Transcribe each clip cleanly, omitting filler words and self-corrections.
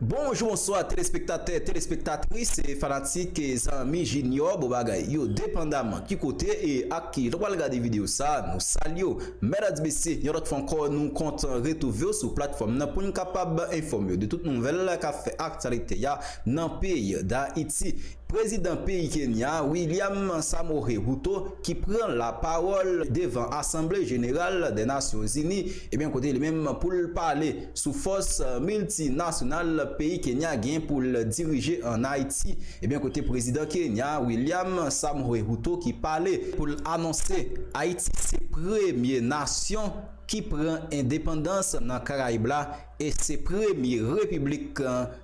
Bonjour, bonsoir téléspectateurs, téléspectatrices et fanatiques et amis juniors, bagay yo dépendamment qui côté et à qui donc regarder vidéo ça nous saluons mesdames et messieurs nous autre fois encore nous compte retrouver sur plateforme pour nous capable informer de toutes nouvelles qu'a fait actualité ya dans pays d'Haïti. Président pays Kenya, William Samoei Ruto, qui prend la parole devant l'Assemblée générale des Nations Unies, et bien côté lui-même pour parler sous force multinationale pays Kenya gain pour le diriger en Haïti. Et bien côté président Kenya, William Samoei Ruto, qui parlait pour annoncer Haïti c'est première nation qui prend indépendance dans Caraïbes et c'est première république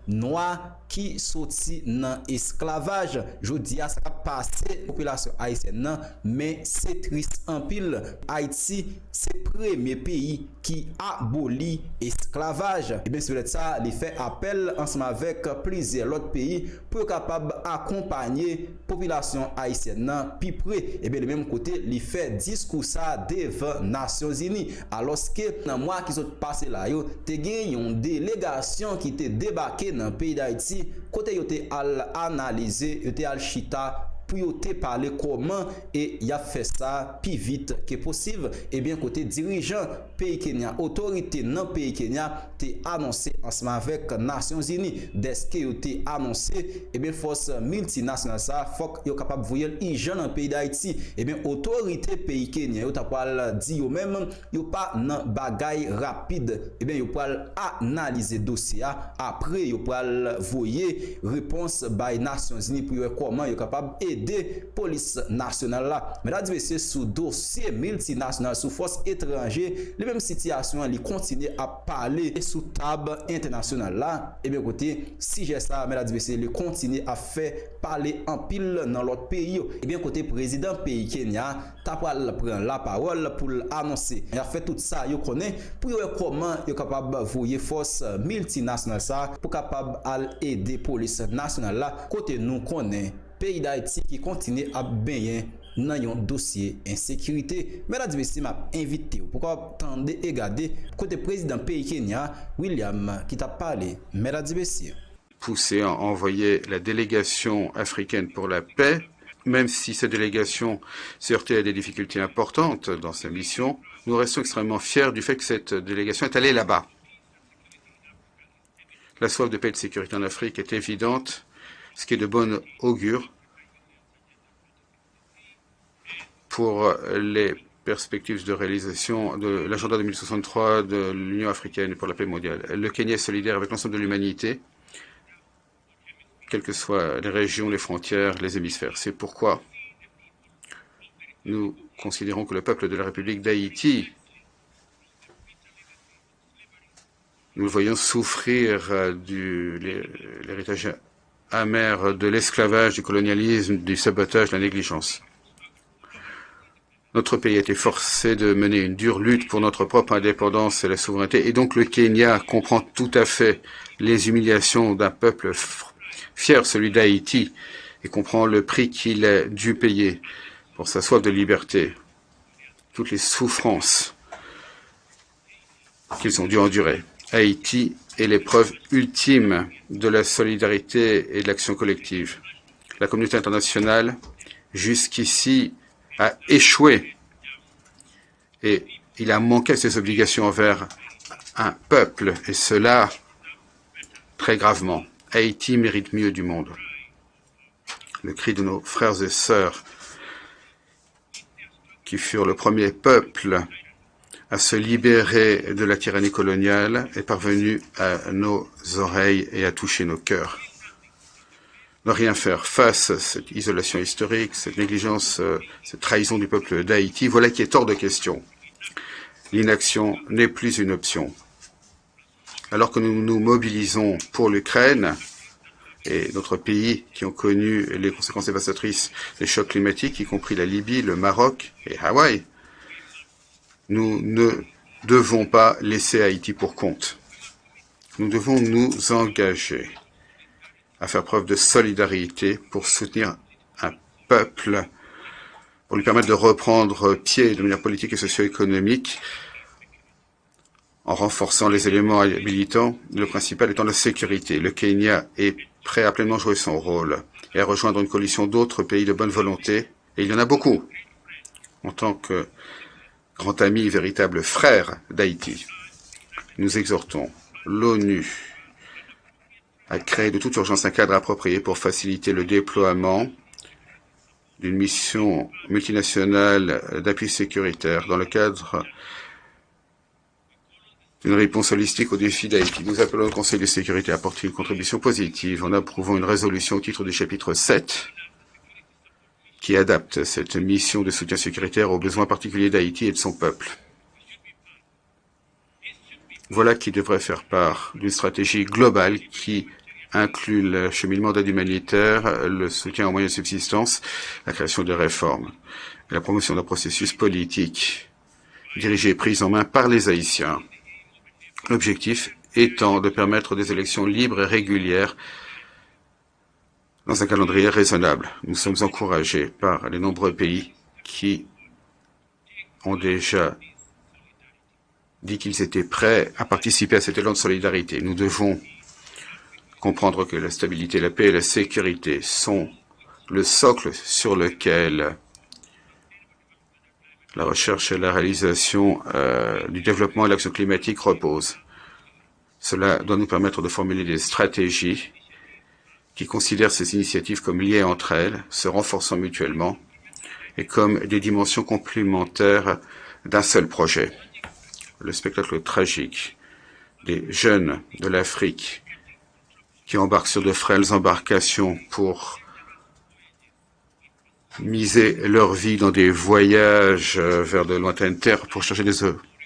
noire qui sorti dans esclavage. Je dis à ça passé population haïtienne mais c'est triste en pile. Haïti c'est premier pays qui abolit esclavage. Et bien sûr ça, il fait appel ensemble avec plusieurs autres pays pour capable accompagner population haïtienne puis près. Et bien de même côté, il fait discours ça devant Nations Unies. Alors que dans mois qui sont passé là, yo te gen une délégation qui te débarqué dans le pays d'Haïti, côté yo te al analyser, yo te al chita pour te parler comment et y a fait ça plus vite que possible. Et bien côté dirigeant pays Kenya, autorité dans pays Kenya, te annoncé ensemble avec Nations Unies dès que yo te annoncé et bien force multinationale ça faut yo capable voyer hygiène dans pays d'Haïti. Et bien autorité pays Kenya yo t'a pas dit yo même yo pas nan bagay rapide. Et bien yo pral analyser dossier après yo pral voyer réponse by Nations Unies pour comment yo capable aider police nationale là. Mesdames et messieurs, sous dossier multinational, sous force étrangère, les mêmes situations, ils continuent à parler sous table internationale là. Et bien côté, si j'ai ça, mesdames et messieurs, ils continuent à faire parler en pile dans l'autre pays. Et bien côté président pays Kenya, t'as pas prendre la parole pour annoncer. Il a fait tout ça, il connaît pour comment il est capable de voyer force multinationale ça pour capable aider police nationale là. Côté nous connaît pays d'Haïti qui continue à baigner dans un dossier insécurité. Mesdames et messieurs, m'a invité pourquoi attendre et regarder côté président pays Kenya, William, qui t'a parlé. Mesdames et messieurs. Poussé à envoyer la délégation africaine pour la paix, même si cette délégation s'est heurtée à des difficultés importantes dans sa mission, nous restons extrêmement fiers du fait que cette délégation est allée là-bas. La soif de paix et de sécurité en Afrique est évidente, ce qui est de bon augure pour les perspectives de réalisation de l'agenda 2063 de l'Union africaine pour la paix mondiale. Le Kenya est solidaire avec l'ensemble de l'humanité, quelles que soient les régions, les frontières, les hémisphères. C'est pourquoi nous considérons que le peuple de la République d'Haïti, nous le voyons souffrir de l'héritage amer de l'esclavage, du colonialisme, du sabotage, de la négligence. Notre pays a été forcé de mener une dure lutte pour notre propre indépendance et la souveraineté, et donc le Kenya comprend tout à fait les humiliations d'un peuple fier, celui d'Haïti, et comprend le prix qu'il a dû payer pour sa soif de liberté, toutes les souffrances qu'ils ont dû endurer. Haïti est l'épreuve ultime de la solidarité et de l'action collective. La communauté internationale, jusqu'ici, a échoué et il a manqué ses obligations envers un peuple, et cela très gravement. Haïti mérite mieux du monde. Le cri de nos frères et sœurs qui furent le premier peuple à se libérer de la tyrannie coloniale est parvenu à nos oreilles et à toucher nos cœurs. Ne rien faire face à cette isolation historique, cette négligence, cette trahison du peuple d'Haïti, voilà qui est hors de question. L'inaction n'est plus une option. Alors que nous nous mobilisons pour l'Ukraine et d'autres pays qui ont connu les conséquences dévastatrices des chocs climatiques, y compris la Libye, le Maroc et Hawaï, nous ne devons pas laisser Haïti pour compte. Nous devons nous engager à faire preuve de solidarité pour soutenir un peuple, pour lui permettre de reprendre pied de manière politique et socio-économique en renforçant les éléments habilitants, le principal étant la sécurité. Le Kenya est prêt à pleinement jouer son rôle et à rejoindre une coalition d'autres pays de bonne volonté, et il y en a beaucoup, en tant que grand ami et véritable frère d'Haïti. Nous exhortons l'ONU à créer de toute urgence un cadre approprié pour faciliter le déploiement d'une mission multinationale d'appui sécuritaire dans le cadre d'une réponse holistique aux défis d'Haïti. Nous appelons le Conseil de sécurité à apporter une contribution positive en approuvant une résolution au titre du chapitre 7 qui adapte cette mission de soutien sécuritaire aux besoins particuliers d'Haïti et de son peuple. Voilà qui devrait faire part d'une stratégie globale qui inclut le cheminement d'aide humanitaire, le soutien aux moyens de subsistance, la création de réformes et la promotion d'un processus politique dirigé et pris en main par les Haïtiens. L'objectif étant de permettre des élections libres et régulières dans un calendrier raisonnable. Nous sommes encouragés par les nombreux pays qui ont déjà dit qu'ils étaient prêts à participer à cet élan de solidarité. Nous devons comprendre que la stabilité, la paix et la sécurité sont le socle sur lequel la recherche et la réalisation du développement et l'action climatique reposent. Cela doit nous permettre de formuler des stratégies qui considèrent ces initiatives comme liées entre elles, se renforçant mutuellement et comme des dimensions complémentaires d'un seul projet. Le spectacle tragique des jeunes de l'Afrique qui embarquent sur de frêles embarcations pour miser leur vie dans des voyages vers de lointaines terres pour chercher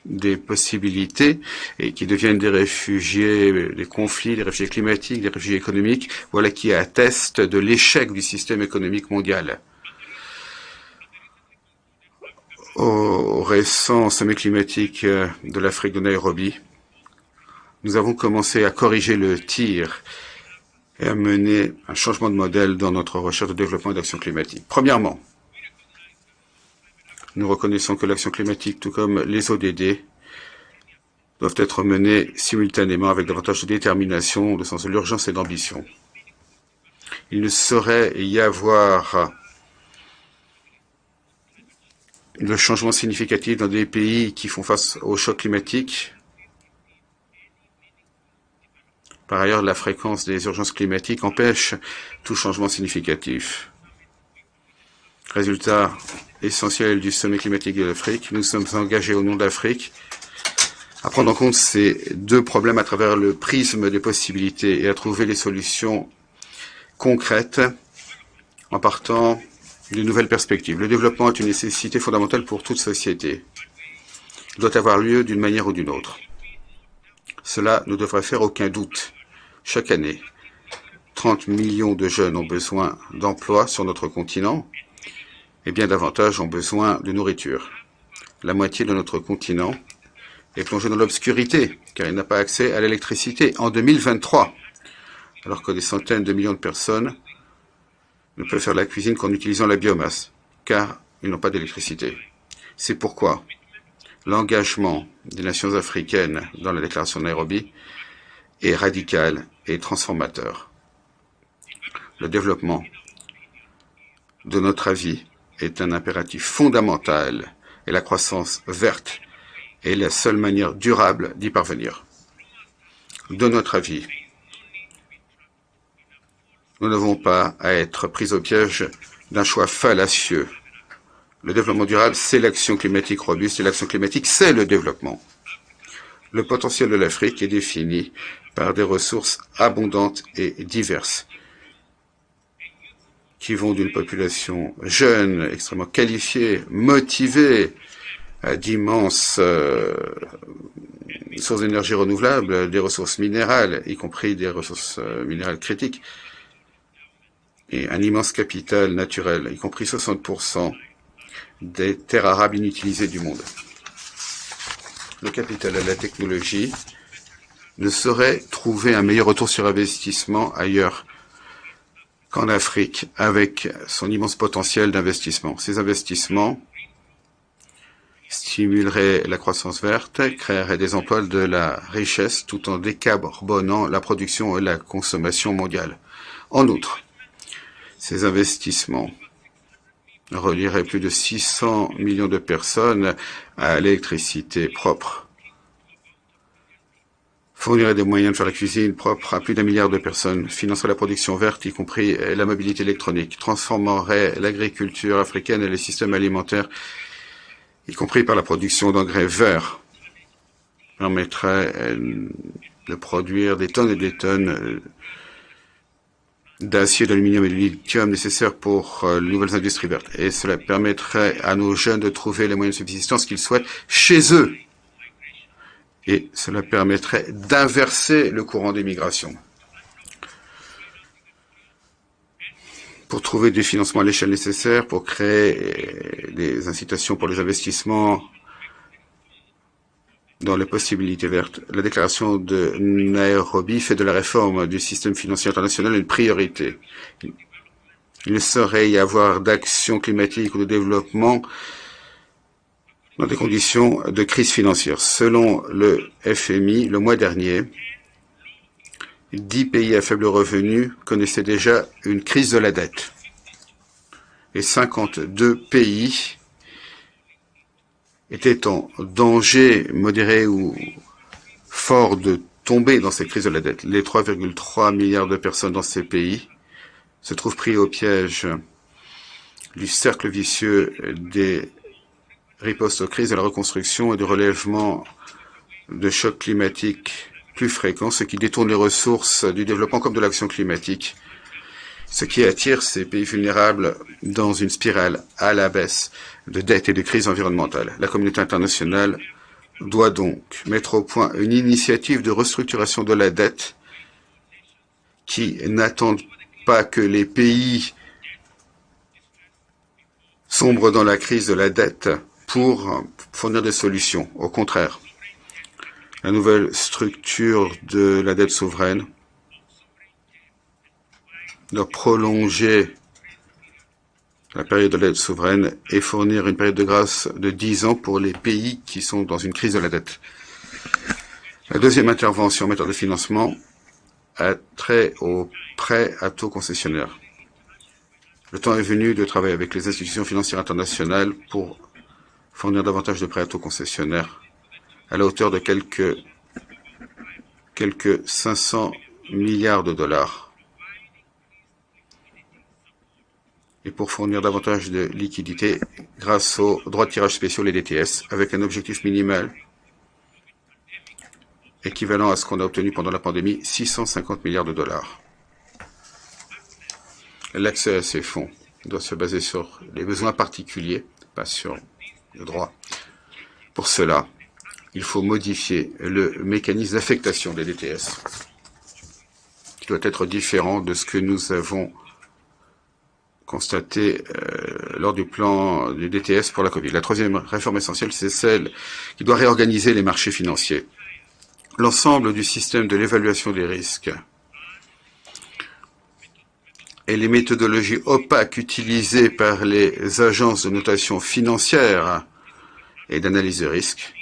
des possibilités et qui deviennent des réfugiés des conflits, des réfugiés climatiques, des réfugiés économiques, voilà qui atteste de l'échec du système économique mondial. Au récent sommet climatique de l'Afrique de Nairobi, nous avons commencé à corriger le tir et à mener un changement de modèle dans notre recherche de développement et d'action climatique. Premièrement, nous reconnaissons que l'action climatique, tout comme les ODD, doivent être menées simultanément avec davantage de détermination, de sens de l'urgence et d'ambition. Il ne saurait y avoir de changements significatifs dans des pays qui font face au choc climatique. Par ailleurs, la fréquence des urgences climatiques empêche tout changement significatif. Résultat essentiel du sommet climatique de l'Afrique, nous sommes engagés au nom de l'Afrique à prendre en compte ces deux problèmes à travers le prisme des possibilités et à trouver les solutions concrètes en partant d'une nouvelle perspective. Le développement est une nécessité fondamentale pour toute société. Il doit avoir lieu d'une manière ou d'une autre. Cela ne devrait faire aucun doute. Chaque année, 30 millions de jeunes ont besoin d'emploi sur notre continent et bien davantage ont besoin de nourriture. La moitié de notre continent est plongée dans l'obscurité car il n'a pas accès à l'électricité en 2023, alors que des centaines de millions de personnes ne peuvent faire la cuisine qu'en utilisant la biomasse car ils n'ont pas d'électricité. C'est pourquoi l'engagement des nations africaines dans la déclaration de Nairobi est radical et transformateur. Le développement, de notre avis, est un impératif fondamental et la croissance verte est la seule manière durable d'y parvenir. De notre avis, nous n'avons pas à être pris au piège d'un choix fallacieux. Le développement durable, c'est l'action climatique robuste et l'action climatique, c'est le développement. Le potentiel de l'Afrique est défini par des ressources abondantes et diverses qui vont d'une population jeune, extrêmement qualifiée, motivée, à d'immenses sources d'énergie renouvelables, des ressources minérales, y compris des ressources minérales critiques, et un immense capital naturel, y compris 60% des terres arables inutilisées du monde. Le capital et la technologie ne sauraient trouver un meilleur retour sur investissement ailleurs qu'en Afrique, avec son immense potentiel d'investissement. Ces investissements stimulerait la croissance verte, créerait des emplois, de la richesse, tout en décarbonant la production et la consommation mondiale. En outre, ces investissements relieraient plus de 600 millions de personnes à l'électricité propre, fournirait des moyens de faire la cuisine propre à plus d'1 milliard de personnes, financerait la production verte, y compris la mobilité électronique, transformerait l'agriculture africaine et les systèmes alimentaires, y compris par la production d'engrais verts, permettrait de produire des tonnes et des tonnes d'acier, d'aluminium et de lithium nécessaires pour les nouvelles industries vertes. Et cela permettrait à nos jeunes de trouver les moyens de subsistance qu'ils souhaitent chez eux. Et cela permettrait d'inverser le courant des migrations. Pour trouver des financements à l'échelle nécessaire, pour créer des incitations pour les investissements dans les possibilités vertes. La déclaration de Nairobi fait de la réforme du système financier international une priorité. Il ne saurait y avoir d'action climatique ou de développement dans des conditions de crise financière. Selon le FMI, le mois dernier, 10 pays à faible revenu connaissaient déjà une crise de la dette. Et 52 pays étaient en danger modéré ou fort de tomber dans cette crise de la dette. Les 3,3 milliards de personnes dans ces pays se trouvent pris au piège du cercle vicieux des ripostes aux crises, de la reconstruction et du relèvement de chocs climatiques plus fréquents, ce qui détourne les ressources du développement comme de l'action climatique, ce qui attire ces pays vulnérables dans une spirale à la baisse de dettes et de crises environnementales. La communauté internationale doit donc mettre au point une initiative de restructuration de la dette qui n'attendent pas que les pays sombrent dans la crise de la dette pour fournir des solutions. Au contraire, la nouvelle structure de la dette souveraine doit prolonger la période de la dette souveraine et fournir une période de grâce de 10 ans pour les pays qui sont dans une crise de la dette. La deuxième intervention en matière de financement a trait aux prêts à taux concessionnaires. Le temps est venu de travailler avec les institutions financières internationales pour fournir davantage de prêts à taux concessionnaires à la hauteur de quelques 500 milliards de dollars. Et pour fournir davantage de liquidités grâce aux droits de tirage spéciaux, les DTS, avec un objectif minimal équivalent à ce qu'on a obtenu pendant la pandémie, 650 milliards de dollars. L'accès à ces fonds doit se baser sur les besoins particuliers, pas sur le droit. Pour cela, il faut modifier le mécanisme d'affectation des DTS, qui doit être différent de ce que nous avons constaté lors du plan du DTS pour la Covid. La troisième réforme essentielle, c'est celle qui doit réorganiser les marchés financiers. L'ensemble du système de l'évaluation des risques et les méthodologies opaques utilisées par les agences de notation financière et d'analyse de risque,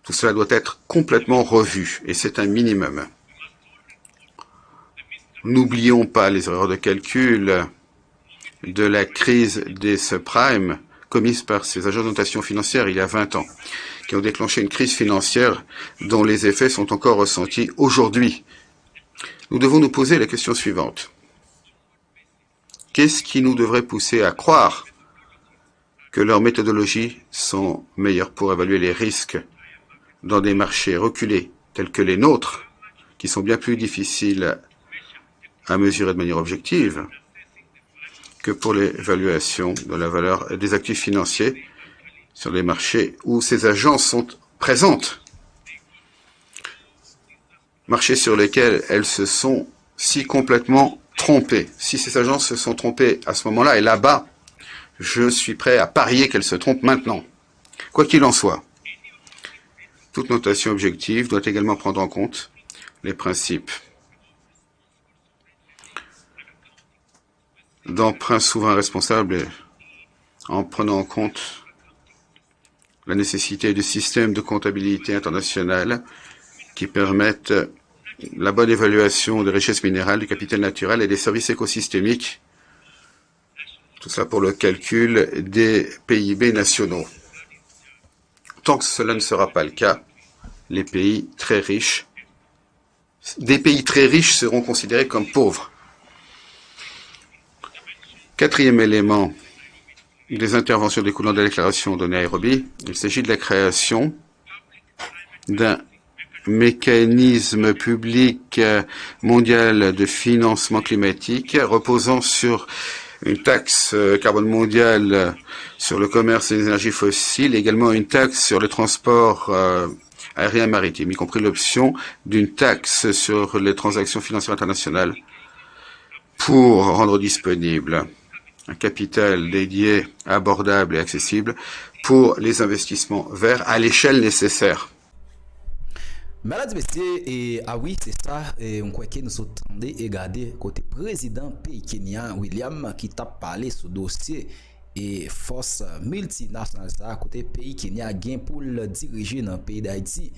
tout cela doit être complètement revu, et c'est un minimum. N'oublions pas les erreurs de calcul de la crise des subprimes commises par ces agences de notation financière il y a 20 ans, qui ont déclenché une crise financière dont les effets sont encore ressentis aujourd'hui. Nous devons nous poser la question suivante. Qu'est-ce qui nous devrait pousser à croire que leurs méthodologies sont meilleures pour évaluer les risques dans des marchés reculés tels que les nôtres, qui sont bien plus difficiles à mesurer de manière objective que pour l'évaluation de la valeur des actifs financiers sur les marchés où ces agences sont présentes, marchés sur lesquels elles se sont si complètement trompées. Si ces agences se sont trompées à ce moment-là et là-bas, je suis prêt à parier qu'elles se trompent maintenant. Quoi qu'il en soit, toute notation objective doit également prendre en compte les principes d'emprunt souverain responsable en prenant en compte la nécessité de systèmes de comptabilité internationale qui permettent la bonne évaluation des richesses minérales, du capital naturel et des services écosystémiques. Tout ça pour le calcul des PIB nationaux. Tant que cela ne sera pas le cas, les pays très riches, des pays très riches seront considérés comme pauvres. Quatrième élément des interventions découlant de la déclaration de Nairobi, il s'agit de la création d'un mécanisme public mondial de financement climatique reposant sur une taxe carbone mondiale sur le commerce et les énergies fossiles, également une taxe sur le transport aérien maritime, y compris l'option d'une taxe sur les transactions financières internationales pour rendre disponible un capital dédié, abordable et accessible pour les investissements verts à l'échelle nécessaire. Mesdames et messieurs, ah oui, c'est ça, on croit que nous entendons et regarder côté président pays Kenya, William, qui t'a parlé sur dossier et force multinationale ça côté pays Kenya gain pour le diriger dans le pays d'Haïti.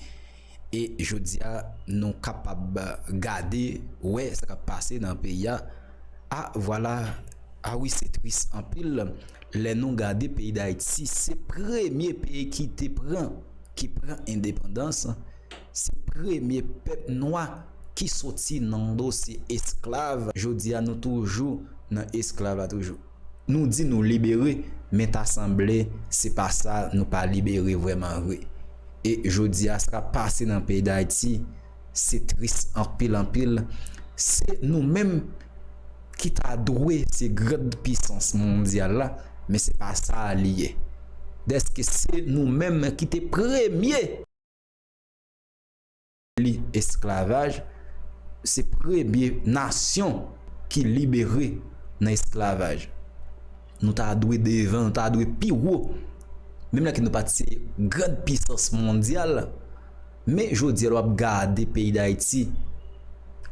Et je dis à nous capables de garder ouais ça va passer dans le pays. Ah voilà, ah oui, c'est triste en pile les non garder pays d'Haïti, c'est premier pays qui prend indépendance. C'est premier peuple noir qui sorti dans le dossier esclave. Je dis à nous toujours dans esclave toujours. Nous dit nous libérer, mais t'assemblée, c'est pas ça, nous pas libérer vraiment vrai. Et je dis à ça passer dans le pays d'Haïti, c'est triste en pile. C'est nous-mêmes qui t'a doué ces grandes puissances mondiales là, mais c'est pas ça lié. Est-ce que c'est nous-mêmes qui t'es premier l'esclavage, c'est première nation qui libérée dans l'esclavage. Nous t'a doué devant, nous t'a doué piro. Même là qui nous parti grande puissance mondiale, mais je dis l'on garder pays d'Haïti.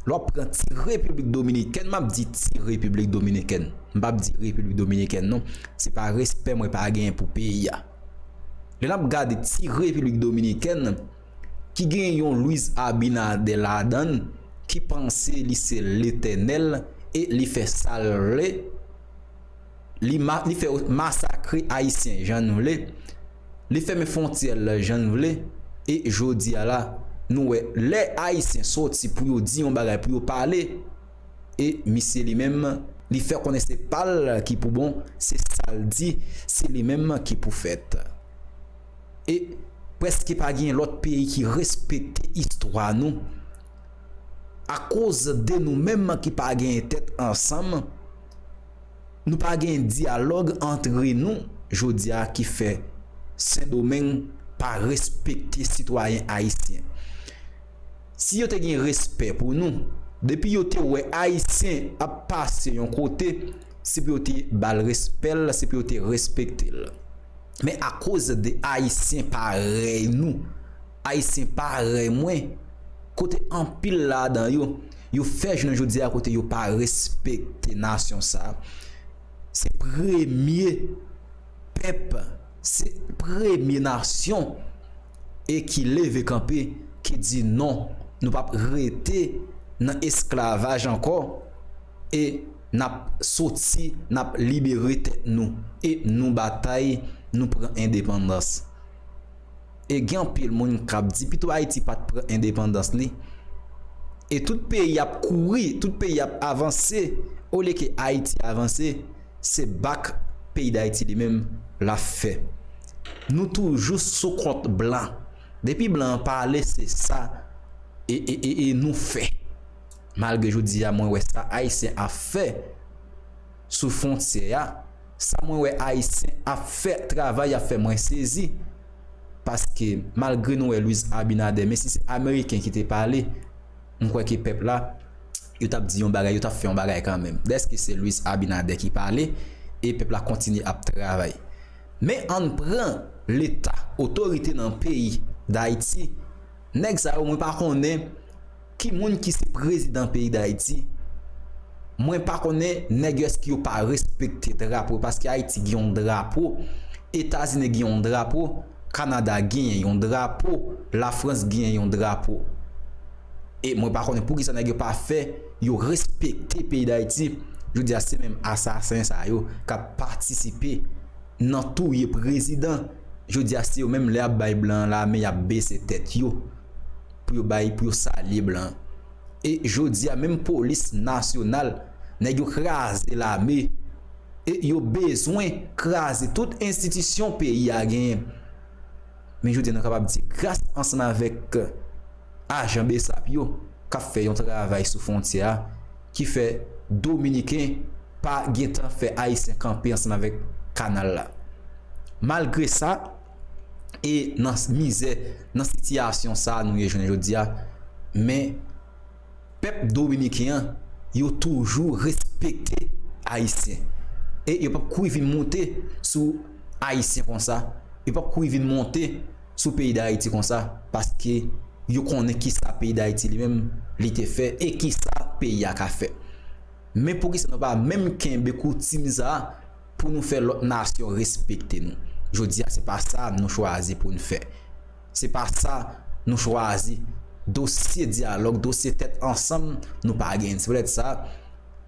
L'on prend République dominicaine, m'a dit République dominicaine. M'a dit République dominicaine non, c'est pas respect moi pas gain pour pays. L'on garder République dominicaine qui gagne Louis Abinader Laden qui pensait li c'est l'éternel et li fait saler li fait massacrer haïtien Jean Noulé li fait mes frontières Jean Noulé et jodi a là nous les haïtiens sorti pour dire on bagay pour parler et monsieur lui même li fait connaître pas qui pour bon c'est ça le dit c'est lui même qui pour fait et presque pas gain l'autre pays qui respecte histoire nous à cause de nous-mêmes qui pas gain tête ensemble nous pas gain dialogue entre nous jodia qui fait Saint-Domingue pas respecter citoyens haïtiens si yo te gain respect pour nous depuis yo te ouais haïtien a passé un côté c'est pour te bal respect c'est pour te respecter. Mais à cause des haïtiens pareil nous haïtiens pareil moi côté en pile là dans yo fait je ne dis à côté yo pas respecter nation ça c'est premier peuple c'est première nation et qui lève camper qui dit non nous pas rester dans esclavage encore et n'a sorti n'a libéré nous et nous bataille nous prend indépendance et gen pile monde k'ap dit plutôt Haïti pas prend indépendance li et tout pays a couru tout pays a avancé au lieu que Haïti avancé c'est bac pays d'Haïti lui-même l'a fait nous toujours sous compte blanc depuis blanc parler c'est ça et nous fait malgré je dis à moi ouais ça haïtien a fait sous frontière ça moi ouais haïtien a fait travail a fait moins saisi parce que malgré nous Louis Abinader mais si c'est américain qui t'a parlé on croit que peuple là il t'a dit un bagage il t'a fait un bagage quand même est-ce que c'est Louis Abinader qui parlait et peuple a continué à travailler mais on prend l'état autorité dans le pays d'Haïti nèg ça on pas connaît qui monde qui c'est président pays d'Haïti moi pas connaît nèg est-ce qui pas respecter drapeau parce que Haïti a un drapeau États-Unis a un drapeau Canada gagne un drapeau, la France gagne un drapeau. Et moi par contre pour qui ça n'a pas fait, yo respecter pays d'Haïti. Je dis c'est même assassin ça yo qui a participé dans tout le président. Je dis c'est même les bail blanc là mais y a baissé tête yo pour salir blanc. Et je dis même police nationale n'a yo craser l'armée et yo besoin craser toute institution pays a gagné. Mais je dis, nous sommes capables de dire, grâce ensemble avec agent Bessap, qui a fait un travail sous frontière, qui fait Dominicain, pas guettant fait Haïtien camper ensemble avec Canal là. Malgré ça, et dans misère, dans situation ça, nous je dis, mais peuple dominicain, il a toujours respecté Haïtien. Et il n'a pas courir monter sous Haïtien comme ça. Il n'a pas courir monter sous le pays d'Haïti comme ça parce que yo connaît qui ça pays d'Haïti lui-même l'été fait et qui ça pays a fait. Mais pour que ça n'a pas même qu'un coutume ça pour nous faire l'autre nation respecter nous. Je dis c'est pas ça nous choisir pour nous faire. C'est pas ça nous choisir dossier dialogue, dossier tête ensemble nous pas gagner. C'est peut-être ça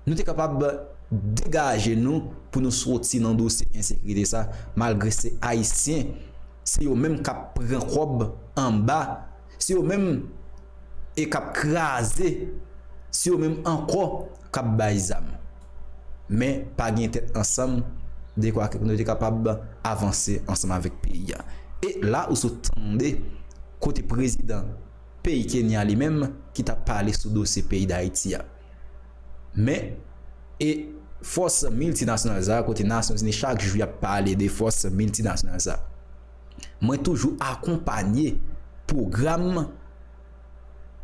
nous sommes capables dégager nous pour nous sortir dans dossier insécurité ça malgré ces haïtiens c'est eux même qui prend robe en bas c'est eux même et qui craser c'est eux même encore qui baisam mais pas gain tête ensemble de quoi que nous sommes capables avancer ensemble avec pays et là où s'entendez côté président pays Kenya lui-même qui t'a parlé sur dossier pays d'Haïti mais et force multinationale côté Nations Unies chaque jour a parlé des forces multinationales moi toujours accompagné programme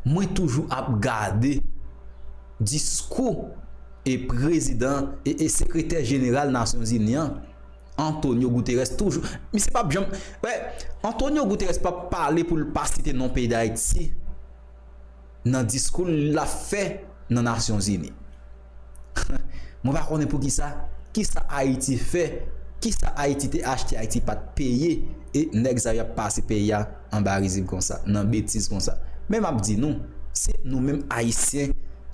moi toujours à garder discours et président et secrétaire général Nations Unies Antonio Guterres toujours mais c'est pas bien ouais Antonio Guterres pas parler pour pas citer non pays d'Haïti dans discours l'a fait dans Nations Unies. Moi pas connais pour qui ça Haïti fait, qui ça Haïti te acheté Haïti pas payer et nèg ça y a passé pays en barisme comme ça, dans bêtise comme ça. Même m'a dit nous, c'est nous mêmes haïtiens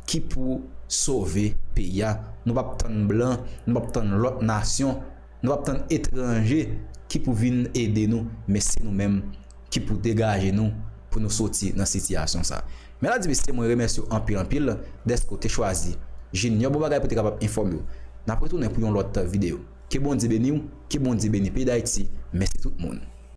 qui pour sauver pays. Nous pas prendre blanc, nous pas prendre l'autre nation, nous pas prendre étranger qui pour venir aider nous, mais c'est nous mêmes qui pour dégager nous pour nous sortir dans cette situation ça. Mais là c'est moi remercie en pile des côté choisi. Junior bon bagay pour être capable informer. N'a pas retourner pour une autre vidéo. Que bon Dieu béni, que bon Dieu béni pays d'Haïti. Merci tout le monde.